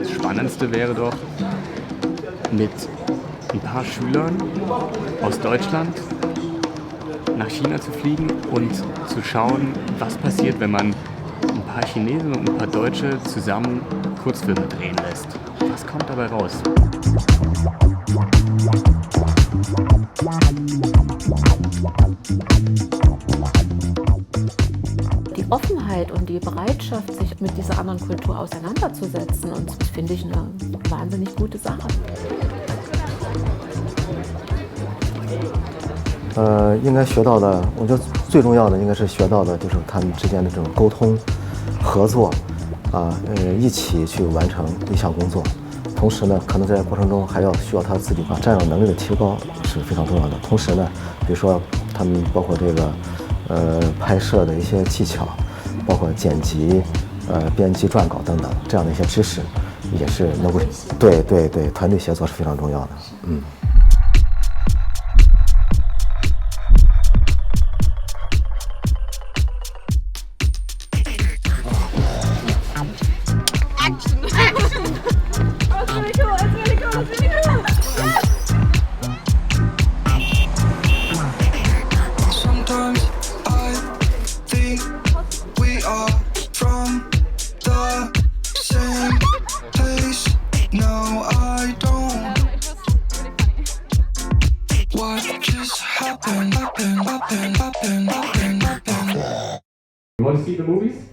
Das Spannendste wäre doch, mit ein paar Schülern aus Deutschland nach China zu fliegen und zu schauen, was passiert, wenn man ein paar Chinesen und ein paar Deutsche zusammen Kurzfilme drehen lässt. Was kommt dabei raus? Die Offenheit und die Bereitschaft, sich mit dieser anderen Kultur auseinanderzusetzen, und das finde ich eine wahnsinnig gute Sache. 应该学到的，我觉得最重要的应该是学到的就是他们之间的这种沟通、合作，一起去完成一项工作。同时呢，可能在过程中还要需要他自己把占有能力的提高是非常重要的。同时呢，比如说他们包括这个拍摄的一些技巧，包括剪辑、编辑、撰稿等等这样的一些知识，也是能够对团队协作是非常重要的。Sometimes I think we are from the same place. No, I don't. What just happened? You want to see the movies?